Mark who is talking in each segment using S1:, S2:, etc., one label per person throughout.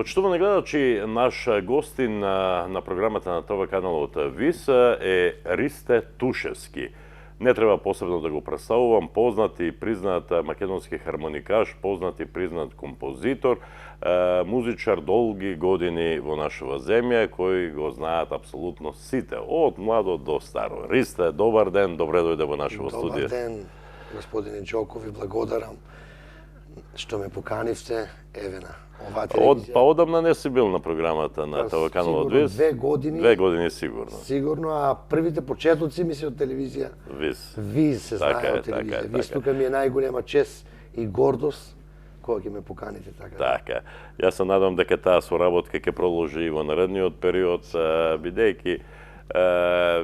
S1: Почитувани гледачи, наш гостин на програмата на ТВ каналот ВИС е Ристе Тушевски. Не треба посебно да го представувам, познат и признат македонски хармоникаш, познат и признат композитор, музичар долги години во нашава земја, кои го знаат апсолутно сите, од младо до старо. Ристе, добар ден, добре дојде во нашето студио.
S2: Добар ден, господине Џоков, и благодарам што ме поканивте, еве на оваа телевизија.
S1: Па одамна не си бил на програмата на ТВ каналот ВИС?
S2: 2 години.
S1: 2 години сигурно.
S2: Сигурно, а првите почетоци ми се од телевизија.
S1: ВИС.
S2: ВИС се знае од телевизија. ВИС тука ми е најголема чест и гордост кога ќе ме поканите така.
S1: Така. Јас се надам дека таа соработка ќе продолжи и во наредниот период, бидејќи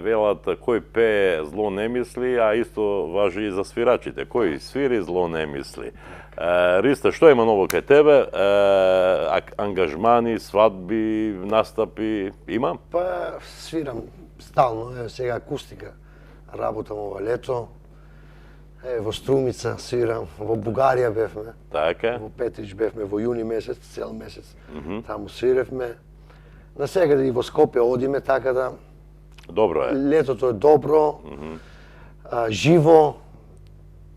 S1: велат кој пее зло не мисли, а исто важи и за свирачите. Кој свири зло не мисли. Ристе, што има ново кај тебе? Ангажмани, свадби, настапи има?
S2: Па свирам стално, сега акустика работам ова лето. Во Струмица свирам, во Бугарија бевме.
S1: Така.
S2: Во Петрич бевме во јуни месец, цел месец. Таму свиревме. На сега и во Скопје одиме, така да
S1: Добро е.
S2: летото е добро. Живо,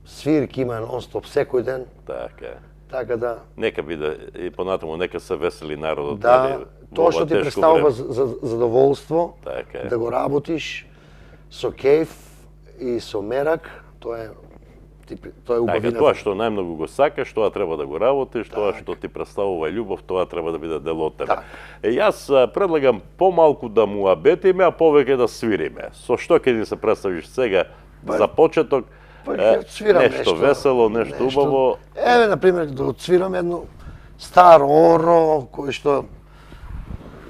S2: свирки има нон-стоп секој ден.
S1: Така.
S2: Така да
S1: Нека биде и понатаму нека се весели народот.
S2: да, тоа што ти представува задоволство,
S1: Така е.
S2: да го работиш со кејф и со мерак, тоа е
S1: Така,
S2: убавината.
S1: тоа што најмногу го сакаш, тоа треба да го работиш, тоа што ти представува љубов, тоа треба да биде дел од тебе. Јас предлагам помалку да муабетиме, а повеќе да свириме. Со што ќе ни се представиш сега за почеток?
S2: Ќе свирам
S1: Нешто весело, нешто убаво.
S2: Еве, например, да отсвирам едно старо оро, кој што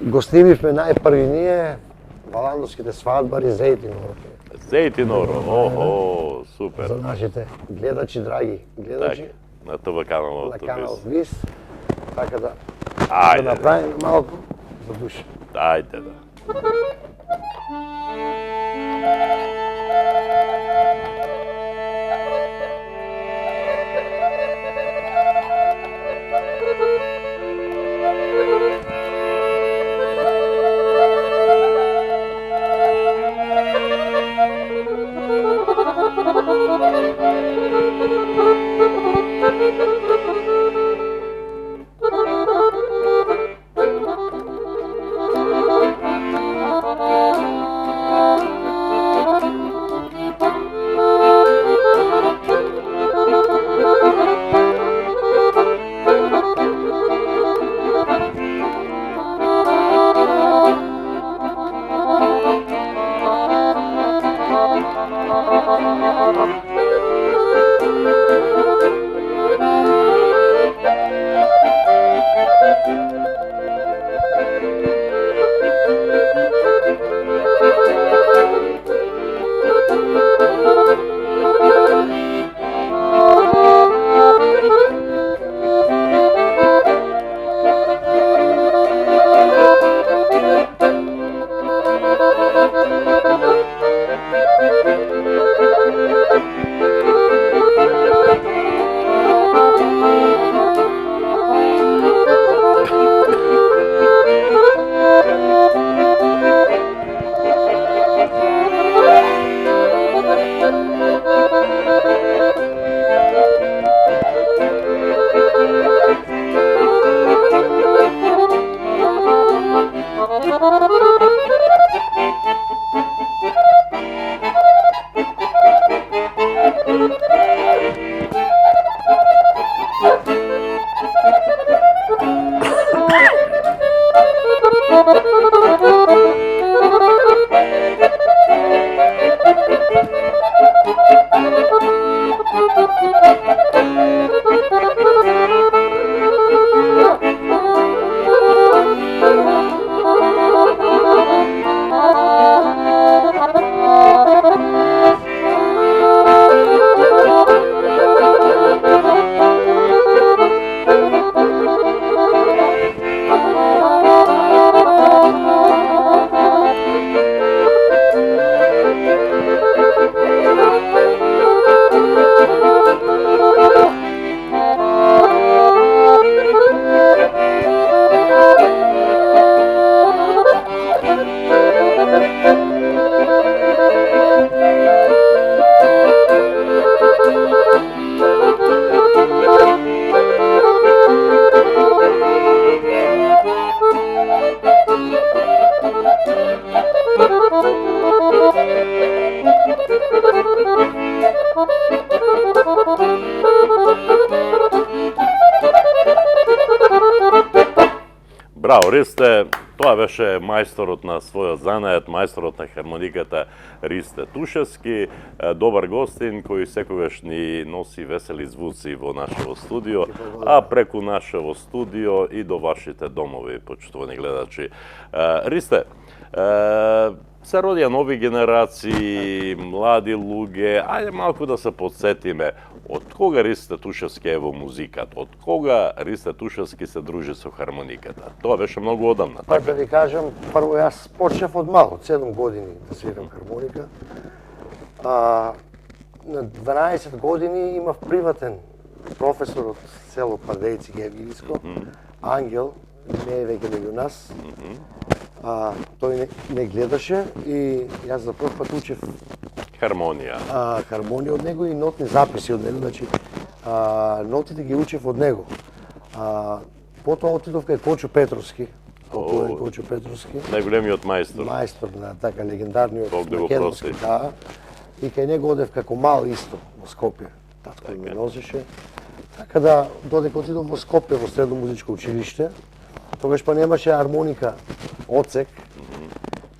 S2: го снимивме најпрви ние, Валандовските свадбари, Зејтин оро.
S1: Зејтин оро, охо, супер.
S2: За нашите гледачи, драги гледачи,
S1: На ТВ каналот.
S2: на канал ВИС, така да
S1: Ајде.
S2: да направиме малку за душа.
S1: Ајде да. Браво, Ристе, тоа беше мајсторот на својот занает, мајсторот на хармониката Ристе Тушевски, добар гостин кој секогаш ни носи весели звуци во нашево студио, а преку нашево студио и до вашите домови, почитувани гледачи. Ристе, се родија нови генерации, млади луѓе, ајде малку да се подсетиме, од кога Ристе Тушевски е во музиката? Од кога Ристе Тушевски се дружи со хармониката? Тоа беше многу одамна,
S2: Па
S1: така?
S2: да ви кажам, прво јас почнав од мало, од 7 години да свирам хармоника. На 12 години имав приватен професор од село Пардејци Гевгиевско, Ангел, не е веќе меѓу нас. Тој не гледаше и јас за прв пат учев
S1: Хармонија.
S2: хармонија од него и нотни записи од него, значи нотите ги учев од него. Потоа отидов кај Кочо Петровски, Кочо Петровски,
S1: Најголемиот мајстор.
S2: мајстор на така легендарниот
S1: Бог да го
S2: македонски,
S1: прости.
S2: да. И кај него одев како мал исто во Скопје. Татко ми носеше. Така да додека отидов во Скопје во средно музичко училиште, тогаш па немаше хармоника оцек.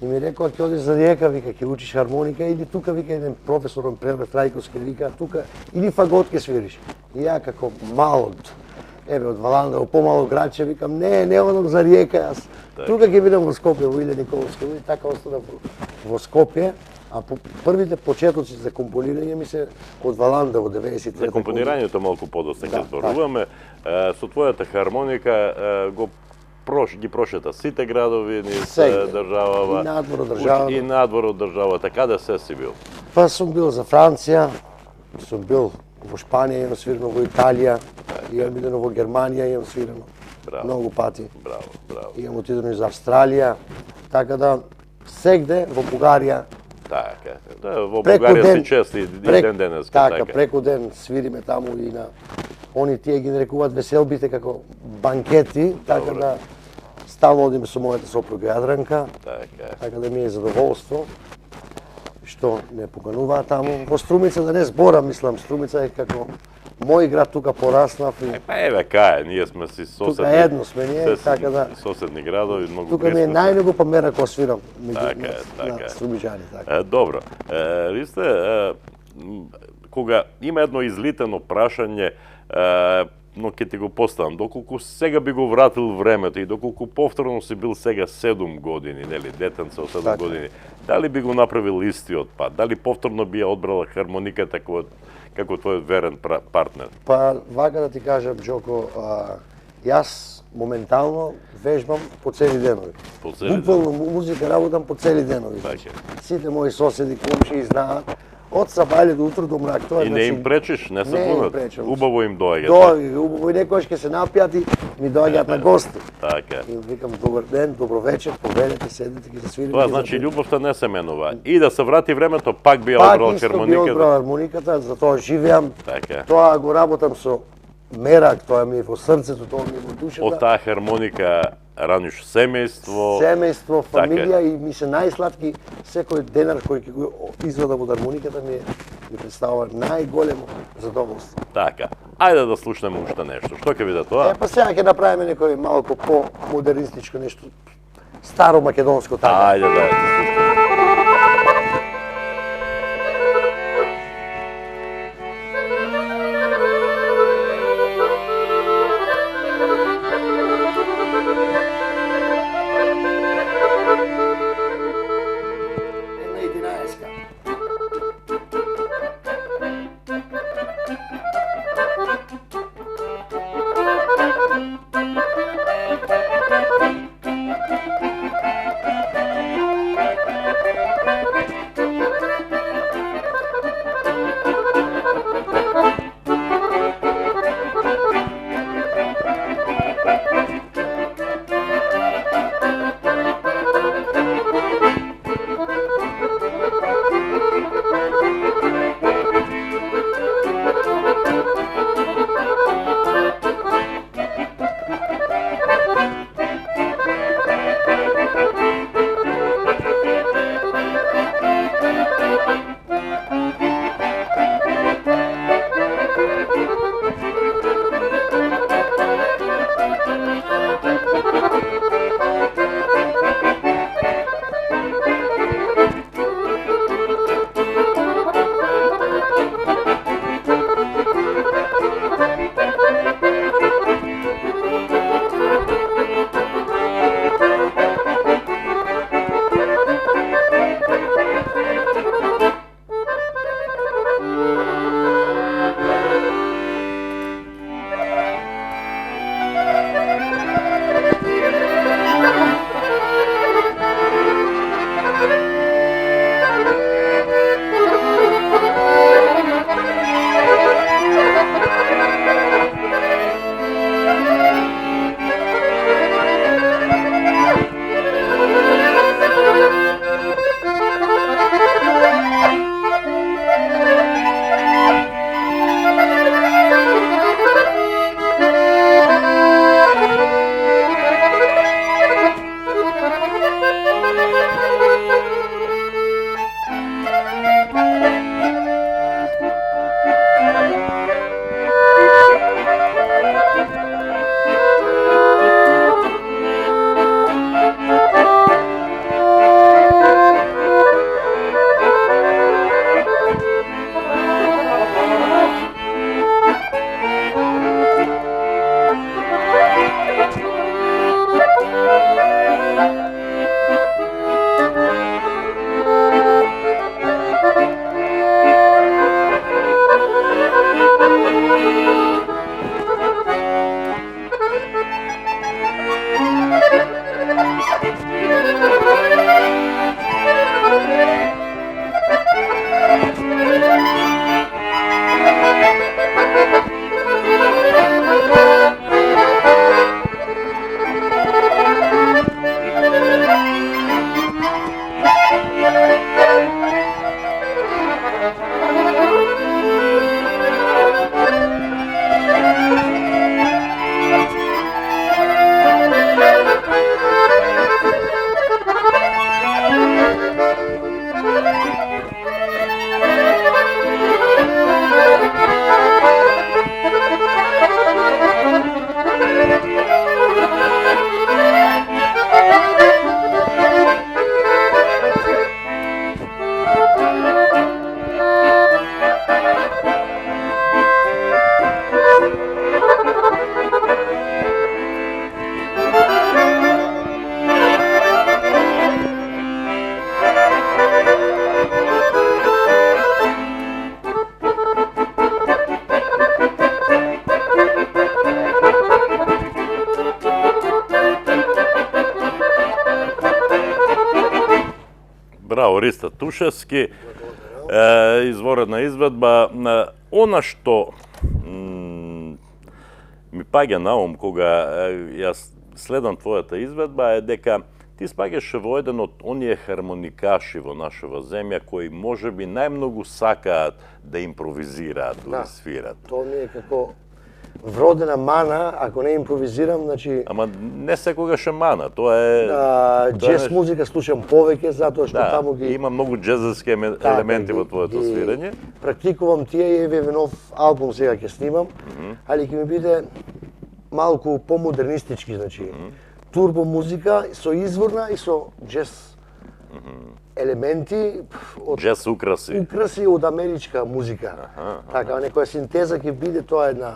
S2: И ми рекоа ќе одиш за Риека, вика, ќе учиш хармоника или тука, вика, еден професор Преврат Трајковски, вика, тука или фагот ќе свириш. И ја како мал од Валандово, помало градче, викам, не одам за Риека, јас тука ќе бидам во Скопје, во Иле Николовски, и така останав во Скопје, а по првите почетоци за компонирање ми се од Валандово 93
S1: За компонирањето малку подоцна ќе
S2: Да,
S1: зборуваме. Со твојата хармоника ги прошета сите градови низ
S2: Сегде.
S1: државава.
S2: И надвор од државата.
S1: И надвор од државата. Каде се си бил?
S2: Па сум бил за Франција, сум бил во Шпанија, имам свирено во Италија, имам идено во Германија, имам свирено
S1: Браво.
S2: многу пати.
S1: Браво, браво.
S2: Имам отидено и за Австралија, така да сегде во Бугарија.
S1: Така. Да, во
S2: Преку
S1: Бугарија
S2: ден-
S1: си чест и ден денес.
S2: Така, преку ден свириме таму и на они тие ги нарекуваат веселбите како банкети, така
S1: Добре.
S2: да стално одиме со мојата сопруга Јадранка,
S1: Така.
S2: така да ми е задоволство што ме покануваат таму. Во Струмица да не зборам, мислам, Струмица е како мој град, тука пораснав и
S1: Па еве кај, ние сме си соседни.
S2: тука едно сме ние,
S1: се
S2: така да
S1: соседни градови, многу
S2: тука ми е
S1: близко.
S2: најногу помера кога свирам
S1: Така е,
S2: на
S1: така е.
S2: струмичани, така.
S1: Добро. Ристе, кога има едно излитено прашање, но ќе ти го поставам, доколку сега би го вратил времето и доколку повторно си бил сега 7 години, нели, детенце од 7
S2: Така.
S1: години, дали би го направил истиот пат? Дали повторно би ја одбрала хармониката како твој верен партнер?
S2: Па, вака да ти кажам, Джоко, јас моментално вежбам по цели денови.
S1: По цели
S2: Буквално музика работам по цели денови.
S1: Така.
S2: Сите мои соседи, комши знаат, од сабајле до утро до мрак. Тоа
S1: И не им пречиш, не се
S2: не им
S1: бунат.
S2: пречам.
S1: Убаво им доаѓа.
S2: убаво и некојаш ќе се напијат и ми доаѓаат на гости.
S1: Така.
S2: И викам добар ден, добро вечер, поведете, седете, ќе се свирите.
S1: Тоа
S2: ќе
S1: значи
S2: запиете.
S1: љубовта не се менува. И да се врати времето, пак би ја
S2: Пак
S1: одбрал
S2: исто би
S1: хармониката.
S2: одбрал хармониката, затоа живеам.
S1: Така.
S2: Тоа го работам со мерак, тоа ми е во срцето, тоа ми е во душата.
S1: Од таа хармоника раниш семејство.
S2: Семејство,
S1: Така е.
S2: фамилија и ми се најсладки секој денар кој ќе го извадам од хармониката ми представува најголемо задоволство.
S1: Така. Ајде да слушнеме уште нешто. Што ќе биде тоа?
S2: Па сега ќе направиме некој малку по-модернистичко нешто, старо македонско така.
S1: Ајде да слушнеме.
S2: Една 11-ка.
S1: Ристе Тушевски, изворедна изведба. Она што ми паѓа на ум кога јас следам твојата изведба е дека ти спаѓаш во еден од оние хармоникаши во нашава земја кои можеби најмногу сакаат да импровизираат, да свират.
S2: Тоа ми е како вродена мана, ако не импровизирам, значи...
S1: Ама не секогаш е мана, тоа е...
S2: Джез музика слушам повеќе, затоа што таму ги...
S1: има многу джезовски елементи во твоето свирење.
S2: Практикувам тие и еве нов албум сега ќе снимам, али ќе ми биде малку помодернистички, значи турбо музика со изворна и со джез елементи
S1: од джез украси
S2: од америчка музика. Така, некоја синтеза ќе биде, тоа е една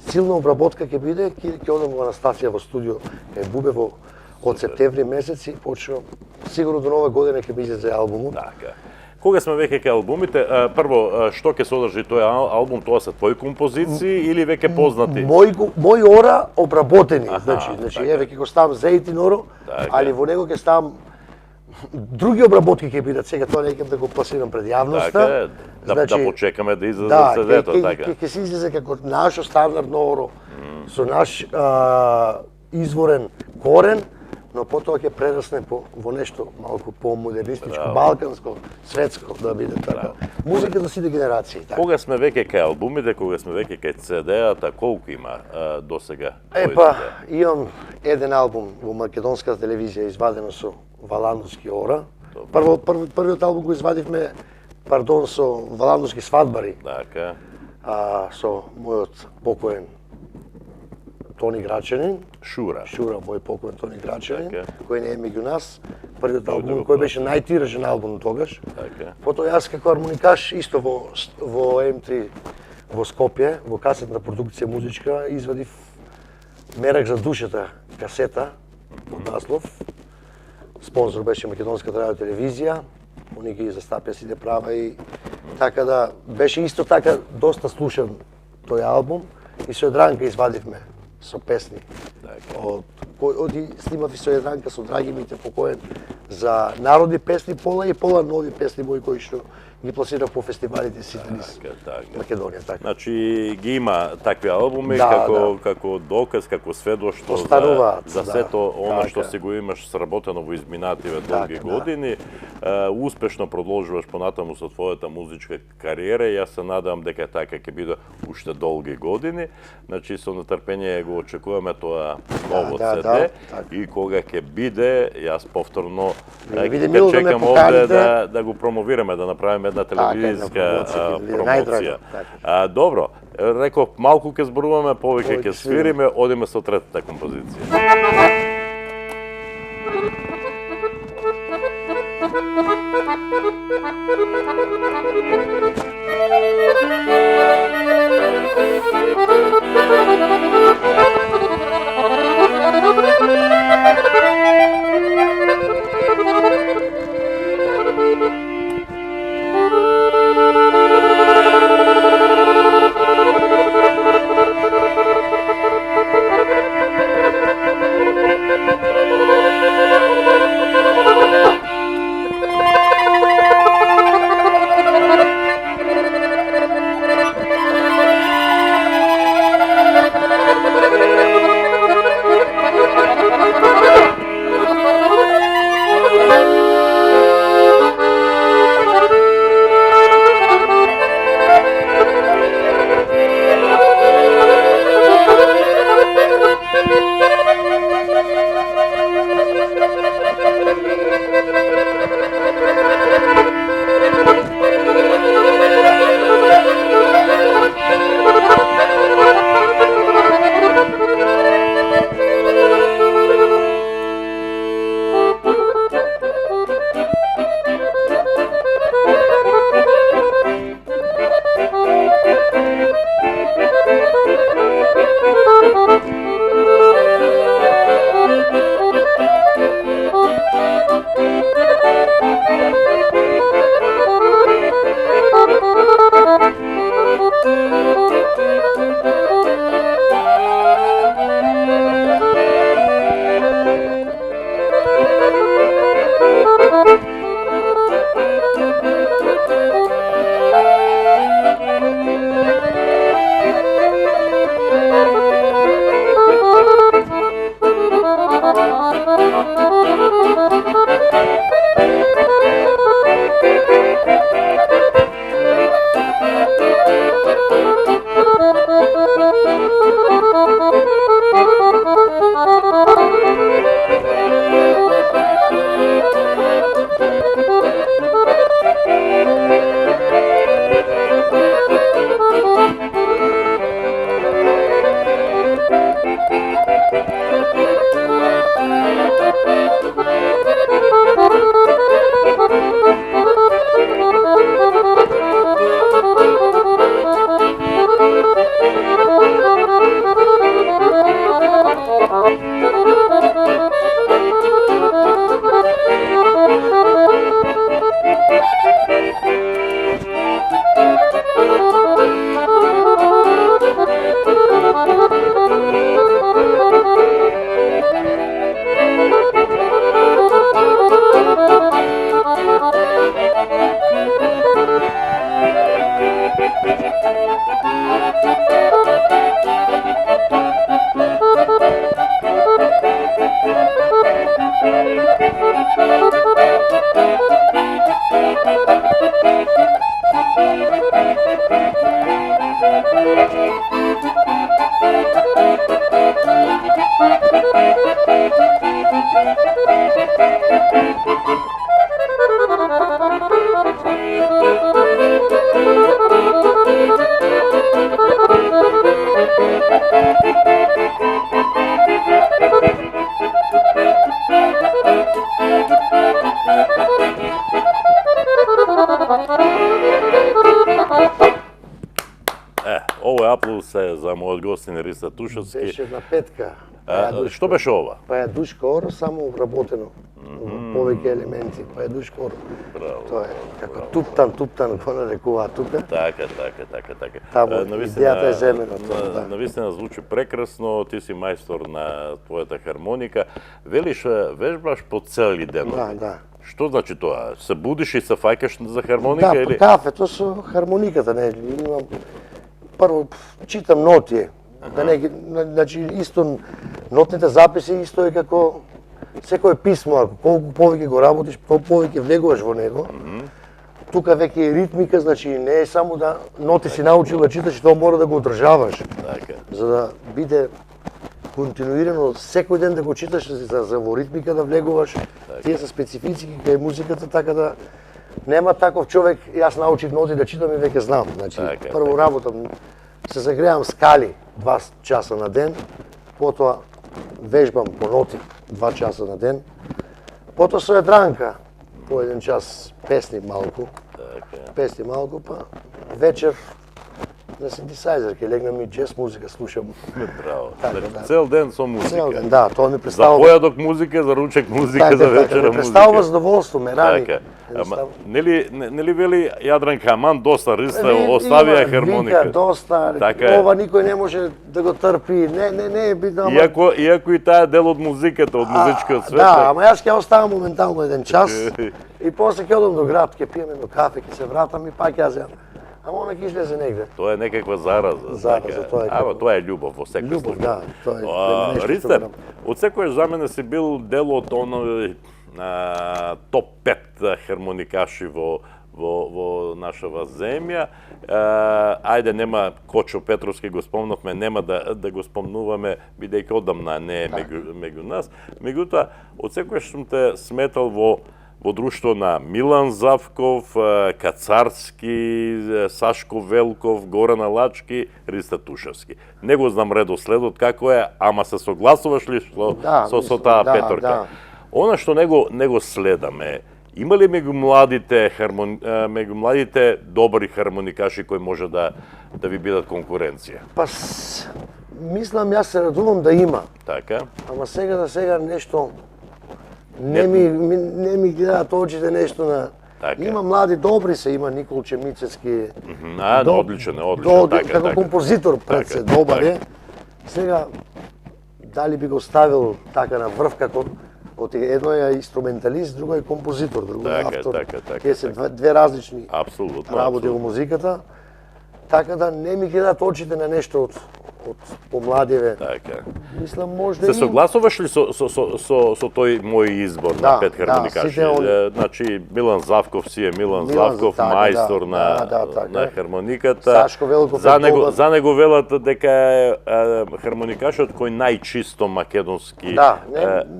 S2: силна обработка ќе биде, ќе одам во Анастасија во студио, кај Бубе од септември месец и почнувам. Сигурно до нова година ќе ми излезе албумот.
S1: Така. Кога сме веќе кај албумите, прво, што ќе содржи тој албум, тоа се твои композиции или веќе познати?
S2: Мои ора обработени, значи еве ќе го ставам Зейтин оро, али во него ќе ставам други обработки ќе бидат, сега тоа не ќе да го пласирам пред јавноста.
S1: Така, да почекаме да излезе седето, така.
S2: Ќе се излезе како нашо стандардно оро, со наш изворен корен, но потоа ќе прерасне во нешто малку помодернистичко, балканско, светско, да биде така. Музика за сите генерации. Така.
S1: Кога сме веќе кај албумите, кога сме веќе кај CD-ата, колку има досега?
S2: Имам еден албум во македонската телевизија извадено со Валандовски ора. Првиот албум го извадивме, со Валандовски свадбари.
S1: Така.
S2: Со мојот покоен Тони Грачанин.
S1: Шура,
S2: мој покоен Тони Грачанин, кој не е меѓу нас. Првиот албум кој беше најтиражен албум тогаш. Потоа јас како армоникаш исто во М3 во Скопје, во касетна продукција музичка, извадив Мерак за душата касета под наслов. Спонзор беше Македонската радио телевизија, они ги застапија сите права и така да беше исто така доста слушан тој албум и со Јадранка извадивме со песни. Снимав и со Јадранка со Драги Мите покоен за народни песни, пола нови песни мои кои што ги пласирав по фестивалите сите низ Македонија. Така.
S1: Значи ги има такви албуми како доказ, како сведоштво за сето она што си го имаш сработено во изминативе долги години. Успешно продолжуваш понатаму со твојата музичка кариера. Јас се надевам дека така ќе биде уште долги години. Значи со нетрпение го очекуваме тоа ново CD и кога ќе биде, јас повторно ќе чекам овде да го промовираме, да направиме една телевизиска промоција. Добро, реков, малку ќе зборуваме, повеќе ќе свириме, одиме со третата композиција. Ovo je aplauz za мојот гостин Риста Тушевски.
S2: Беше на петка.
S1: Што беше ова?
S2: Пајадушко оро, само вработено. Повеќе елементи, пајадушко оро. Тоа е како туптан го нарекуваат тука.
S1: Така.
S2: Таму идејата е земена.
S1: Навистина звучи прекрасно, ти си мајстор на твојата хармоника. Велиш, вежбаш по цели денови.
S2: Да.
S1: Што значи тоа? Се будиш и се фаќаш за хармоника
S2: да,
S1: или?
S2: Да, кафето со хармониката, не, имам прво читам ноти. Да не, значи исто нотните записи исто е како секое писмо, ако колку повеќе го работиш, толку повеќе влегуваш во него. Тука веќе е ритмика, значи не е само да ноти си научил да читаш, тоа мора да го одржаваш.
S1: Така.
S2: За да биде континуирано секој ден да го читаш, за во ритмика да влегуваш. Тие се специфички кај музиката, така да нема таков човек, јас научив ноти да читам и веќе знам. Значи, прво работам, се загреам скали 2 часа на ден, потоа вежбам по ноти 2 часа на ден, потоа со едранка по 1 час песни малку, па вечер на синтесайзер, ќе легнам и джез музика слушам.
S1: Браво. Цел ден со музика.
S2: Цел ден, да, тоа ми представува.
S1: За појадок музика, за ручек музика, за вечера музика.
S2: Представува задоволство, ме рани.
S1: Така. Ама, нели вели Јадран Каман доста Риста оставија хармоника.
S2: Вика доста, ова никој не може да го трпи. Не е битно.
S1: Иако и таа дел од музиката, од музичкиот свет.
S2: Да, ама јас ќе оставам моментално 1 час и после ќе одам до град, ќе пиеме едно кафе, ќе се вратам и пак ја земам. Ама она ќе излезе негде.
S1: Тоа е некаква зараза.
S2: Тоа е.
S1: Ама тоа е љубов во секој случај.
S2: Да, тоа е.
S1: Ристе, од секој за мене си бил дел од оној топ 5 хармоникаши во нашава земја. Ајде, нема Кочо Петровски го спомнавме, нема да го спомнуваме, бидејќи одамна не е меѓу нас. Меѓутоа, од секојаш сум те сметал во друштво на Милан Завков, Кацарски, Сашко Велков, Горан Алачки, Риста Тушевски. Не го знам редоследот како е, ама се согласуваш ли со таа петорка? Она што не го следаме, има ли меѓу младите добри хармоникаши кои може да ви бидат конкуренција?
S2: Па, мислам, јас се радувам да има.
S1: Така.
S2: Ама сега нешто не ми гледаат очите нешто на... Има млади добри се, има Никол Чемицевски.
S1: Одличен,
S2: како композитор пред се добар е. Сега, дали би го ставил така на врв, како едно е инструменталист, друго е композитор, друго е автор. Тие се две различни работи во музиката. Така да не ми гледаат очите на нешто од помладиве.
S1: Така.
S2: Мислам можда
S1: Се согласуваш ли со тој мој избор на пет хармоникаши?
S2: сите
S1: Значи Милан Завков си е Милан
S2: Милан,
S1: Завков,
S2: така,
S1: мајстор
S2: така
S1: на
S2: е.
S1: хармониката.
S2: Сашко Велков
S1: за
S2: е
S1: него
S2: добар.
S1: за него велат дека е хармоникашот кој најчисто македонски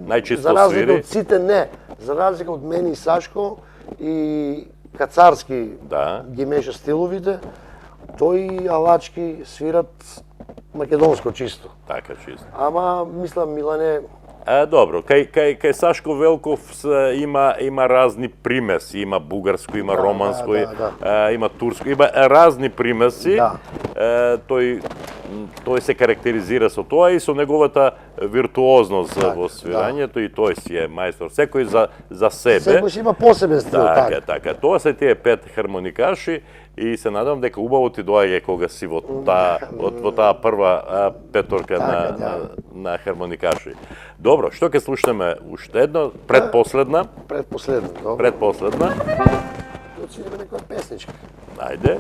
S1: најчисто
S2: за разлика
S1: свири.
S2: од сите не. За разлика од мене и Сашко и Кацарски ги меша стиловите, тој и Алачки свират македонско чисто.
S1: Така чисто.
S2: Ама мислам Милане
S1: Добро, кај Сашко Велков има разни примеси, има бугарско, има романско, има турско, има разни примеси. Тој се карактеризира со тоа и со неговата виртуозност во свирањето и тој си е мајстор. Секој за себе.
S2: Секој си има посебен стил,
S1: така. Тоа се тие пет хармоникаши и се надам дека убаво ти доаѓа кога си во таа прва петорка на хармоникаши. Добро, што ќе слушнеме уште едно, предпоследна?
S2: Предпоследна,
S1: Предпоследна.
S2: Ќе свириме некоја песничка.
S1: Ајде.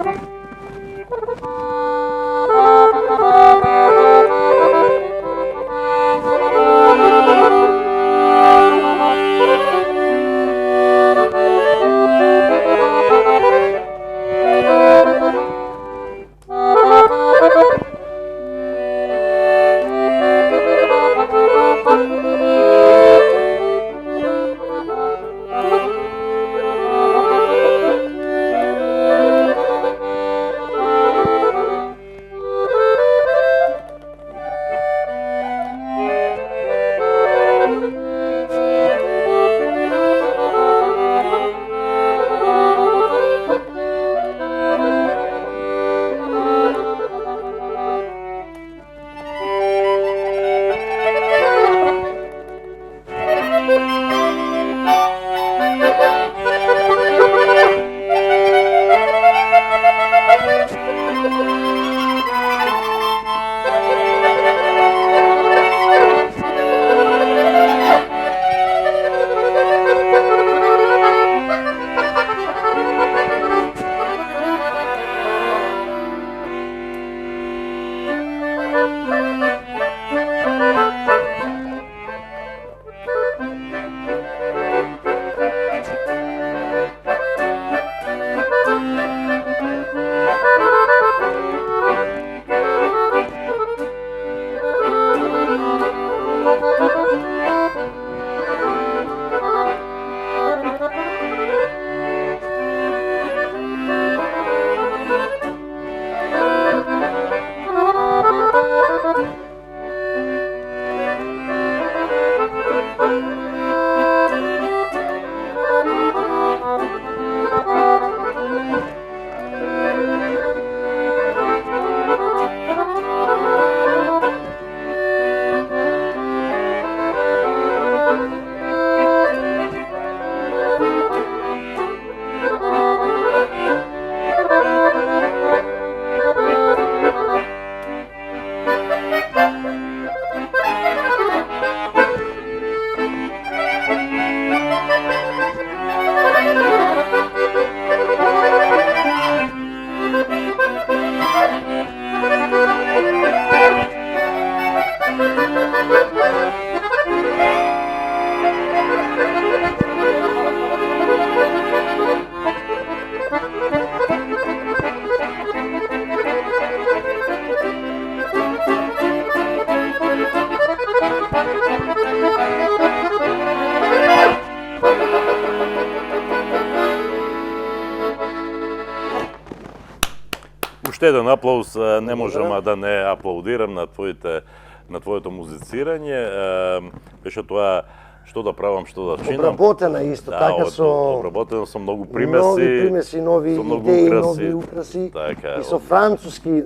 S1: Уште еден аплауз, не можам да не аплаудирам на твоето музицирање. Беше тоа што да правам, што да чинам.
S2: Обработена исто, така со
S1: обработено со многу примеси,
S2: нови идеи, нови украси и со француски.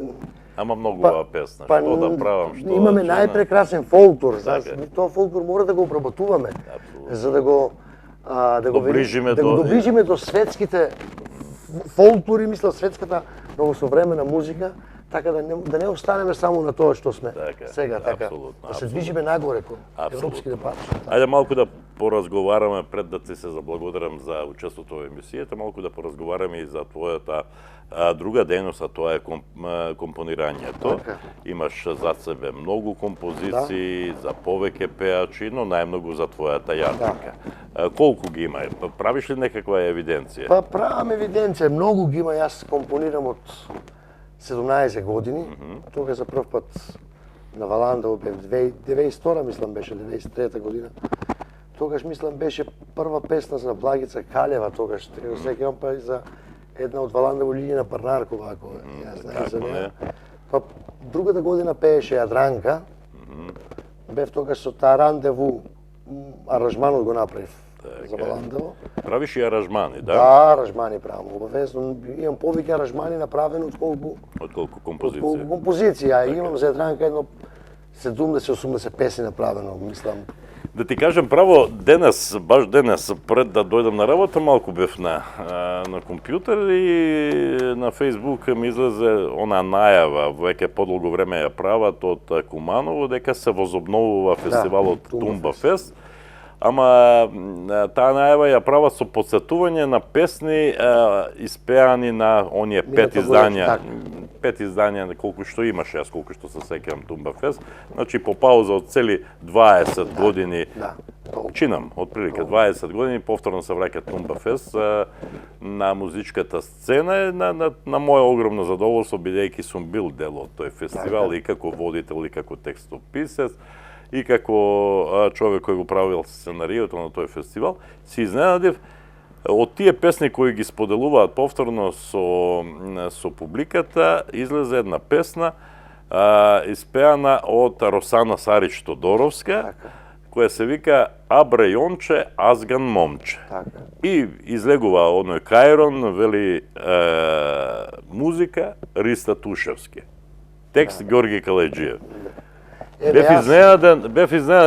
S1: Ама многу ова песна, што да правам, што
S2: имаме
S1: да
S2: најпрекрасен фолклор, тоа фолклор мора да го обработуваме за да го доближиме до светските фолклори, мислам светската новосовремена музика, така да не останеме само на тоа што сме сега, така. Да се движиме нагоре кон европските патиши.
S1: Ајде малку да поразговараме пред да ти се заблагодарам за учеството во емисијата, малку да поразговараме и за твојата друга дејност, а тоа е компонирањето.
S2: Така.
S1: Имаш зад себе многу композиции, за повеќе пеачи, но најмногу за твојата јадника. Колку ги има? Правиш ли некаква евиденција?
S2: Па правам евиденција, многу ги има, јас компонирам од 17 години. Тога за прв пат на Валандово бев 92 мислам беше 93 година. Тогаш мислам беше прва песна за Благица Калева, тогаш го сеќавам, па и за една од Валандово Лиљина Парнаркова, ако ја знаеш за неа. Па другата година пееше Јадранка. Бев тогаш со таа рандеву, аранжманот го направив за Валандово.
S1: Правиш и аранжмани, да?
S2: Да, аранжмани правам, обавезно. Имам повеќе аранжмани направени отколку композиција. Имам за Јадранка едно 70-80 песни направено, мислам.
S1: Да ти кажем право, денес, баш денес, пред да дојдам на работа, малку бев на компјутер и на Фейсбук ми излезе она најава, веќе подолго време ја прават од Куманово, дека се возобновува фестивалот Тумба Фест. Ама таа најава ја прават со подсетување на песни испеани на оние 5 издања. 5 издања, колку што имаше, јас колку што се сеќавам Тумба Фест. Значи по пауза од цели 20 години, чинам, отприлика 20 години, повторно се враќа Тумба Фест на музичката сцена, на моје огромно задоволство, бидејќи сум бил дел од тој фестивал и како водител, и како текстописец, и како човек кој го правил сценариото на тој фестивал, се изненадив од тие песни кои ги споделуваат повторно со публиката, излезе една песна испеана од Росана Сарич Тодоровска, која се вика Абре Јонче, Азган момче. И излегува оној Кајрон, вели музика Риста Тушевски. Текст Ѓорги Калеџиев. Бев изненаден,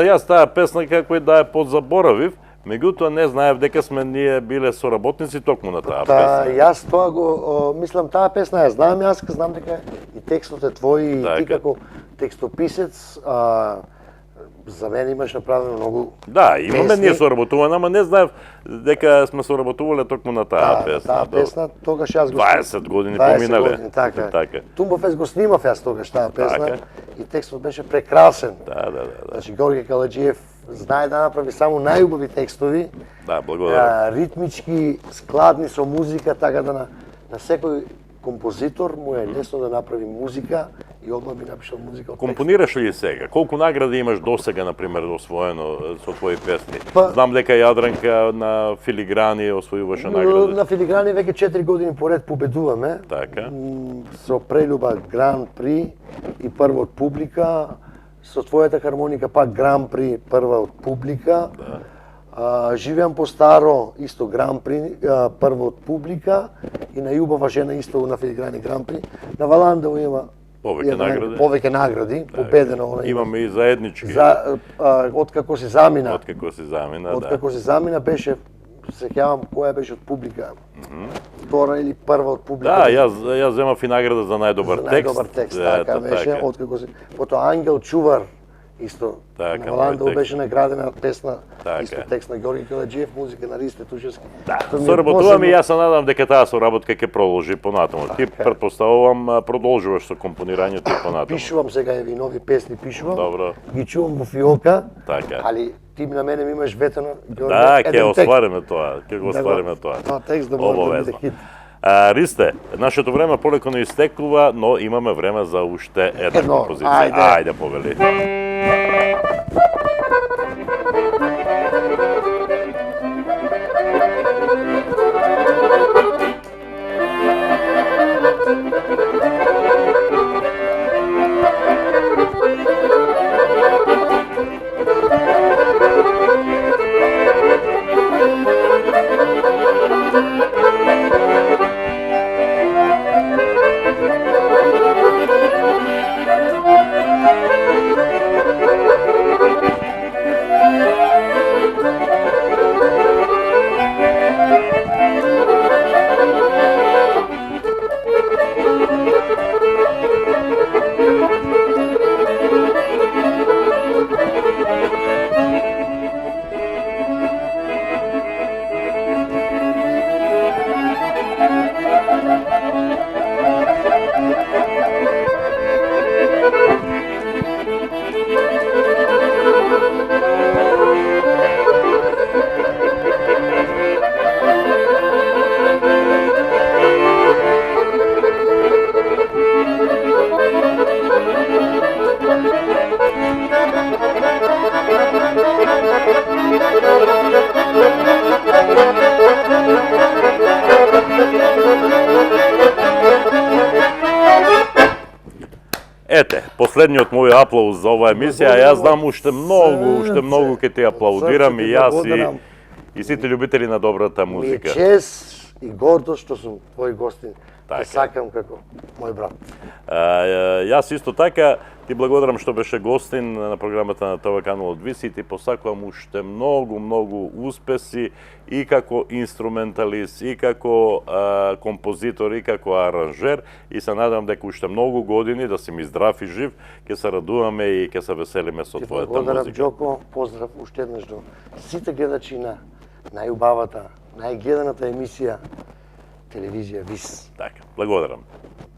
S1: јас таа песна како и да ја подзаборавив, меѓутоа не знаев дека сме ние биле соработници токму на таа песна.
S2: Јас тоа го мислам, таа песна ја знам, јас знам дека и текстот е твој, и ти како текстописец за мене имаш направено многу.
S1: Да, имаме ние соработувано, ама не знаев дека сме соработувале токму на таа песна.
S2: Таа песна тогаш јас го
S1: 20 години поминале.
S2: Така. Тумба Фест го снимав јас тогаш таа песна и текстот беше прекрасен.
S1: Да.
S2: Значи Ѓорги Калеџиев знае да направи само најубави текстови.
S1: Да, благодарам.
S2: Ритмички, складни со музика, така да на секој композитор му е лесно да направи музика и одма би напишал музика од
S1: Компонираш ли сега? Колку награди имаш досега, например, освоено со твои песни? Знам дека Јадранка на Филиграни освојуваше награди.
S2: На Филиграни веќе 4 години поред победуваме.
S1: Така.
S2: Со прелюба Гран При и прва од публика, со твојата хармоника пак Гран При, прва од публика. Живеам по старо, исто Гран При, прва од публика, и на Јубава жена исто на Филиграни Гран При. На Валандово има повеќе награди, победено.
S1: Имаме и заеднички.
S2: Откако се замина.
S1: Откако
S2: се замина беше, сеќавам која беше од публика. Втора или прва од публика.
S1: Да, јас земав и награда за најдобар текст.
S2: Најдобар текст, така беше. Откако се потоа Ангел Чувар исто на Валандово беше наградена песна, исто текст на Ѓорги Калеџиев, музика на Ристе Тушевски.
S1: Да, соработуваме и јас се надам дека таа соработка ќе продолжи понатаму. Ти претпоставувам продолжуваш со компонирањето и понатаму.
S2: Пишувам сега и нови песни пишувам.
S1: Добро.
S2: Ги чувам во фиока.
S1: Така.
S2: Али ти на мене ми имаш ветено
S1: Ѓорги. Да, ќе оствариме тоа. Ќе го оствариме тоа.
S2: Тоа текст да може да биде хит.
S1: Ристе, нашето време полеко не истекува, но имаме време за уште една композиција. Ајде, повели. последниот мој аплауз за оваа емисија, а јас знам уште многу ќе ти аплаудирам и јас и сите љубители на добрата музика.
S2: Ми е чест и гордост што сум твој гостин. Те сакам како мој брат.
S1: Јас исто така ти благодарам што беше гостин на програмата на ТВ каналот ВИС и ти посакувам уште многу успеси и како инструменталист, и како композитор, и како аранжер и се надам дека уште многу години да си ми здрав и жив, ќе се радуваме и ќе се веселиме со твојата музика.
S2: Благодарам, Џоко, поздрав уште еднаш до сите гледачи на најубавата, најгледаната емисија телевизија ВИС.
S1: Така, благодарам.